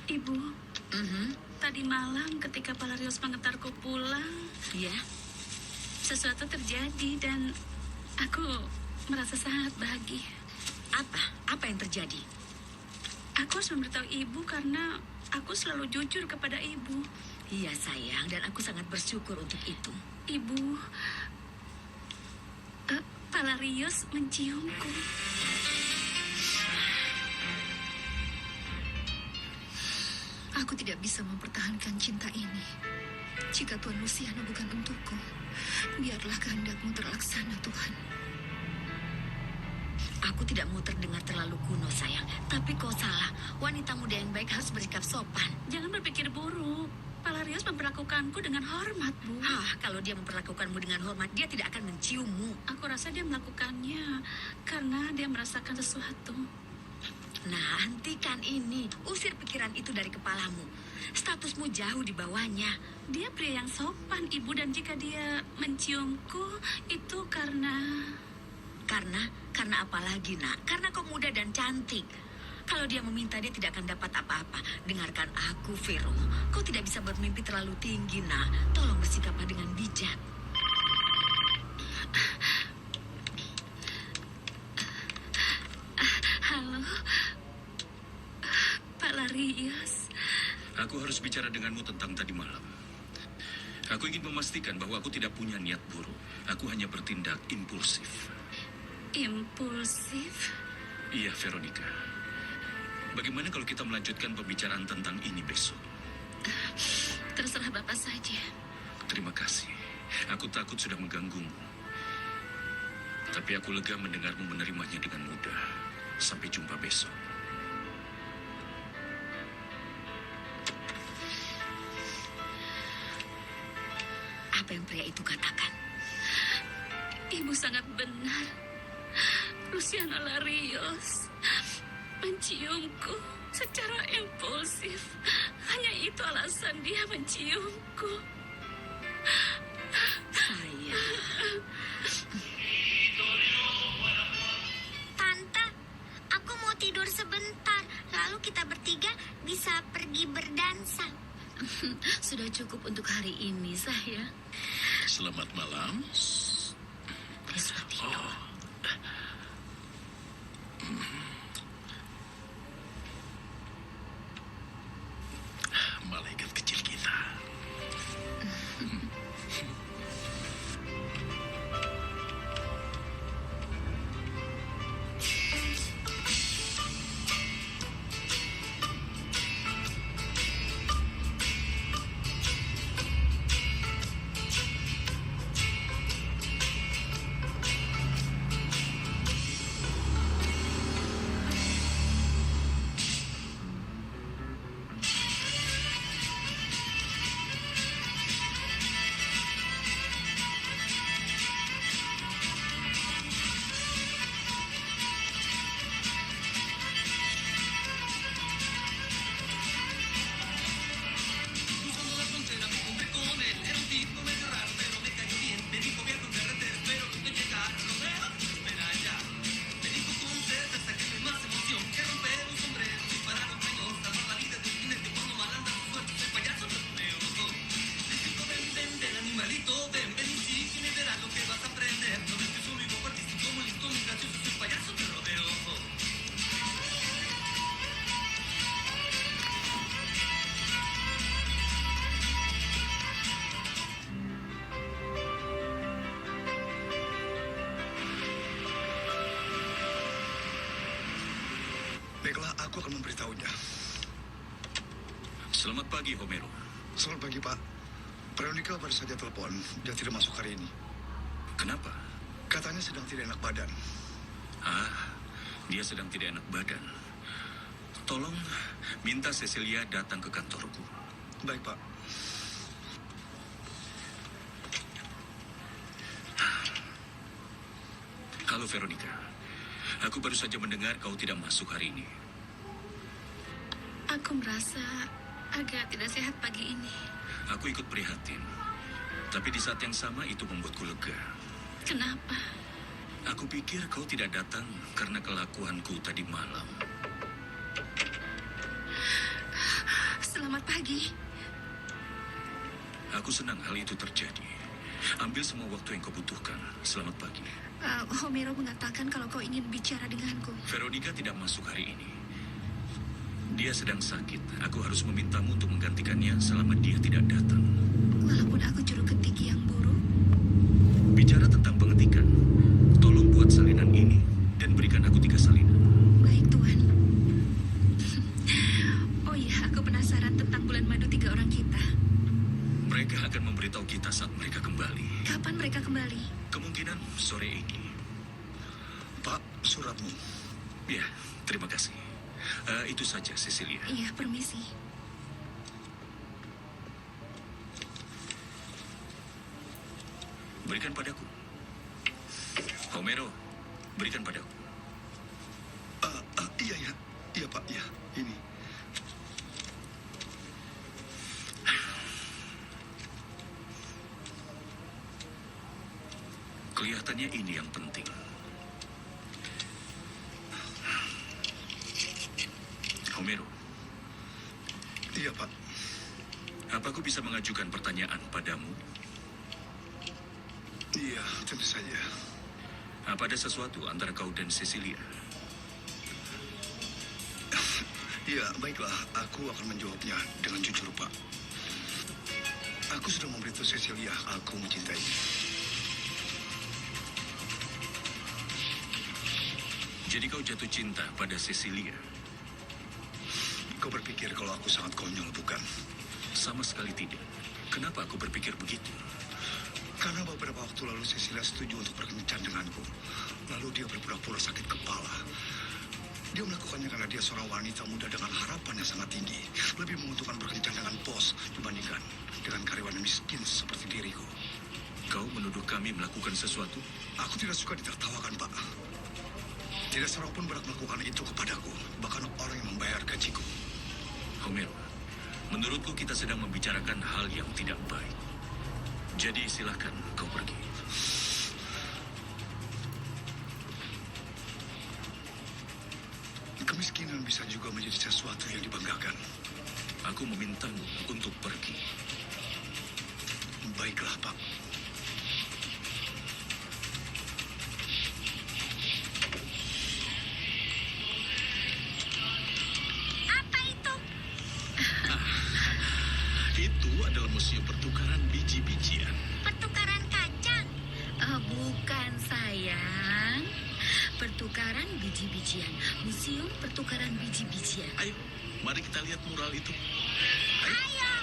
Ibu, Mhm. tadi malam ketika Palarius mengantarku pulang, Ya, sesuatu terjadi dan aku merasa sangat bahagia. apa yang terjadi? Aku harus memberitahu ibu karena aku selalu jujur kepada ibu. Iya sayang, dan aku sangat bersyukur untuk itu. Ibu, Palarius menciumku. Aku tidak bisa mempertahankan cinta ini. Jika Tuan Luciano bukan untukku, biarlah kehendakmu terlaksana, Tuhan. Aku tidak mau terdengar terlalu kuno sayang, tapi kau salah. Wanita muda yang baik harus bersikap sopan. Jangan berpikir buruk. Palarius memperlakukanku dengan hormat, Bu. Kalau dia memperlakukanmu dengan hormat, dia tidak akan menciummu. Aku rasa dia melakukannya karena dia merasakan sesuatu. Nah, hentikan ini. Usir pikiran itu dari kepalamu. Statusmu jauh di bawahnya. Dia pria yang sopan, Ibu, dan jika dia menciumku, itu karena... Karena apa lagi, nak? Karena kau muda dan cantik. Kalau dia meminta, dia tidak akan dapat apa-apa. Dengarkan aku, Vero. Kau tidak bisa bermimpi terlalu tinggi, nak. Tolong bersikaplah dengan bijak. Halo, Palarius. Aku harus bicara denganmu tentang tadi malam. Aku ingin memastikan bahwa aku tidak punya niat buruk. Aku hanya bertindak impulsif. Impulsif? Iya, Veronica. Bagaimana kalau kita melanjutkan pembicaraan tentang ini besok? Terserah Bapak saja. Terima kasih. Aku takut sudah mengganggumu. Tapi aku lega mendengarmu menerimanya dengan mudah. Sampai jumpa besok. Apa yang pria itu katakan? Ibu sangat benar. Luciano Larios menciumku secara impulsif. Hanya itu alasan dia menciumku. Sayang. Tante, aku mau tidur sebentar. Lalu kita bertiga bisa pergi berdansa. Sudah cukup untuk hari ini, sayang. Selamat malam. Dia sudah tidur. Malaikat kecil kita. Baiklah, aku akan memberitahunya. Selamat pagi, Homero. Selamat pagi, Pak. Veronica baru saja telepon. Dia tidak masuk hari ini. Kenapa? Katanya sedang tidak enak badan. Dia sedang tidak enak badan. Tolong minta Cecilia datang ke kantorku. Baik, Pak. Halo, Veronica. Aku baru saja mendengar kau tidak masuk hari ini. Aku merasa agak tidak sehat pagi ini. Aku ikut prihatin. Tapi di saat yang sama itu membuatku lega. Kenapa? Aku pikir kau tidak datang karena kelakuanku tadi malam. Selamat pagi. Aku senang hal itu terjadi. Ambil semua waktu yang kau butuhkan. Selamat pagi. Homero mengatakan kalau kau ingin bicara denganku. Veronica tidak masuk hari ini. Dia sedang sakit. Aku harus memintamu untuk menggantikannya selama dia tidak datang. Walaupun aku juru ketik yang buruk. Bicara tentang pengetikan, tolong buat salinan ini dan berikan aku 3 salinan. Baik, Tuan. Oh iya, aku penasaran tentang bulan madu 3 orang kita. Mereka akan memberitahu kita saat mereka kembali. Kapan mereka kembali? Kemungkinan sore ini. Pak, suratmu. Ya, terima kasih. Itu saja, Cecilia. Iya, permisi. Berikan padaku. Homero, berikan padaku. Iya, ya. Iya, Pak. Iya, ini. Kelihatannya ini yang penting. Homero, Iya, Pak. apa aku bisa mengajukan pertanyaan padamu? Iya, tentu saja. Apa ada sesuatu antara kau dan Cecilia? Iya, baiklah. Aku akan menjawabnya dengan jujur, Pak. Aku sudah memberitahu Cecilia aku mencintai. Jadi kau jatuh cinta pada Cecilia? Kau berpikir kalau aku sangat konyol, bukan? Sama sekali tidak. Kenapa aku berpikir begitu? Karena beberapa waktu lalu Cecilia setuju untuk berkencan denganku. Lalu dia berpura-pura sakit kepala. Dia melakukannya karena dia seorang wanita muda dengan harapan yang sangat tinggi. Lebih menguntungkan berkencan dengan bos dibandingkan dengan karyawan miskin seperti diriku. Kau menuduh kami melakukan sesuatu? Aku tidak suka ditertawakan, Pak. Tidak seorang pun berhak melakukan itu kepadaku. Bahkan orang yang membayar gajiku. Homero, menurutku kita sedang membicarakan hal yang tidak baik. Jadi silakan kau pergi. Kemiskinan bisa juga menjadi sesuatu yang dibanggakan. Aku memintamu untuk pergi. Baiklah, Pak. Apa itu? Itu adalah museum pertukaran biji-bijian. Pertukaran kacang. Bukan, sayang. Pertukaran biji-bijian. Museum pertukaran biji-bijian. Ayo, mari kita lihat mural itu. Ayo.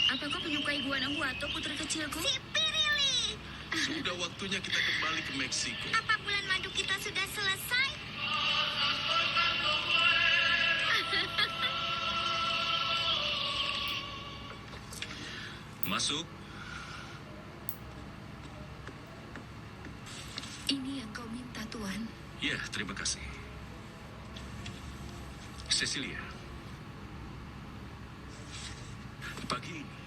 Apa kau menyukai Guanajuato, putri kecilku? Si Pirili. Sudah waktunya kita kembali ke Meksiko. Apa bulan madu kita sudah selesai? Masuk. Ini yang kau minta, Tuan. Ya, terima kasih. Cecilia. Pagi ini,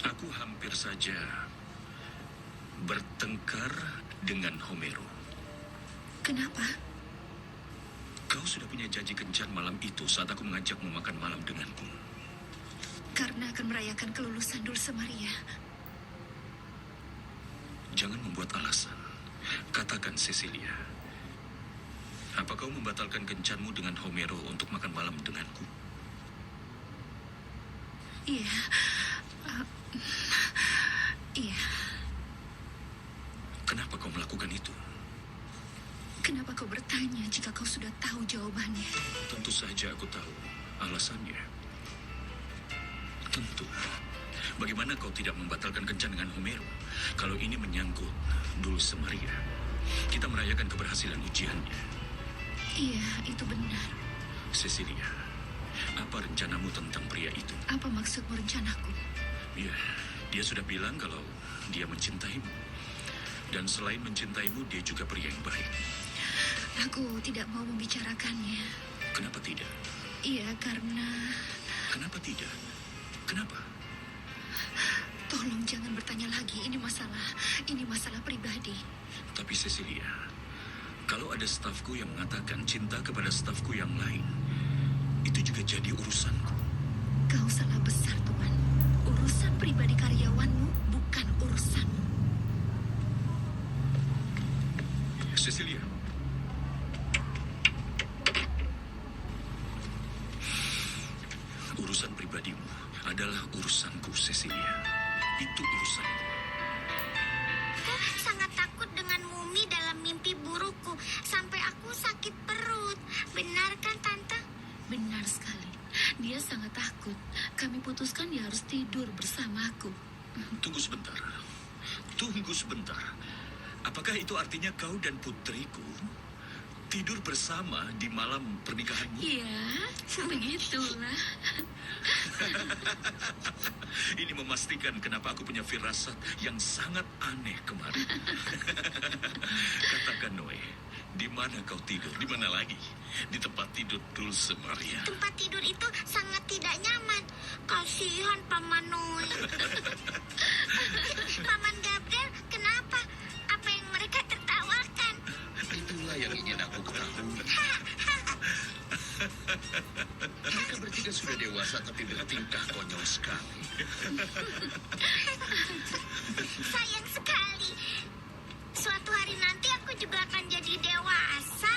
aku hampir saja bertengkar dengan Homero. Kenapa? Kau sudah punya janji kencan malam itu saat aku mengajakmu makan malam denganku. Karena akan merayakan kelulusan Dulce Maria. Jangan membuat alasan. Katakan, Cecilia. Apa kau membatalkan kencanmu dengan Homero untuk makan malam denganku? Iya. Iya. Kenapa kau melakukan itu? Kenapa kau bertanya jika kau sudah tahu jawabannya? Tentu saja aku tahu alasannya. Tentu. Bagaimana kau tidak membatalkan kencan dengan Homero? Kalau ini menyangkut Dulce Maria. Kita merayakan keberhasilan ujiannya. Iya, itu benar. Cecilia, apa rencanamu tentang pria itu? Apa maksudmu rencanaku? Ya, dia sudah bilang kalau dia mencintaimu. Dan selain mencintaimu, dia juga pria yang baik. Aku tidak mau membicarakannya. Kenapa tidak? Iya, karena... Kenapa tidak? Kenapa? Tolong Tolong jangan bertanya lagi. Ini masalah pribadi. Tapi Cecilia, kalau ada stafku yang mengatakan cinta kepada stafku yang lain, itu juga jadi urusanku. Kau salah besar, Tuan. Urusan pribadi karyawanmu bukan urusanmu. Cecilia. Urusan pribadimu adalah urusanku, Cecilia. Itu urusanku. Aku sangat takut dengan Mumi dalam mimpi burukku. Sampai aku sakit perut. Benar kan, Tante? Benar sekali. Dia sangat takut. Kami putuskan dia harus tidur bersamaku. Tunggu sebentar. Tunggu sebentar. Apakah itu artinya kau dan putriku tidur bersama di malam pernikahanmu? Iya, begitulah. Ini memastikan kenapa aku punya firasat yang sangat aneh kemarin. Katakan, Noe, di mana kau tidur? Di mana lagi? Di tempat tidur Dulce Maria. Tempat tidur itu sangat tidak nyaman. Kasihan Paman Noe. Paman Gabriel, kenapa? Apa yang mereka tertawakan? Itulah yang ingin aku ketahui. Mereka bertiga sudah dewasa tapi bertingkah konyol sekali. Sayang sekali. Suatu hari nanti aku juga akan jadi dewasa.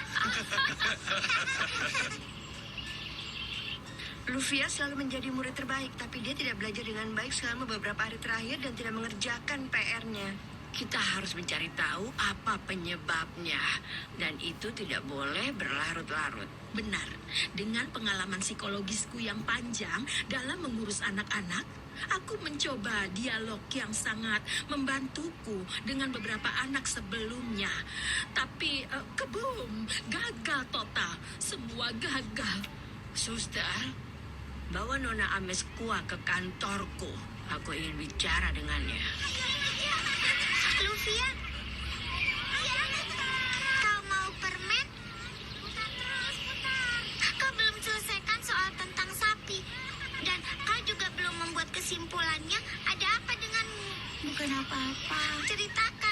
Lufia selalu menjadi murid terbaik, tapi dia tidak belajar dengan baik selama beberapa hari terakhir dan tidak mengerjakan PR-nya. Kita harus mencari tahu apa penyebabnya. Dan itu tidak boleh berlarut-larut. Benar, dengan pengalaman psikologisku yang panjang dalam mengurus anak-anak, aku mencoba dialog yang sangat membantuku dengan beberapa anak sebelumnya. Tapi, kebum, gagal total. Semua gagal. Suster, bawa Nona Ameskua ke kantorku. Aku ingin bicara dengannya. Lufia, kau mau permen? Kau belum selesaikan soal tentang sapi. Dan kau juga belum membuat kesimpulannya. Ada apa denganmu? Bukan apa-apa. Ceritakan.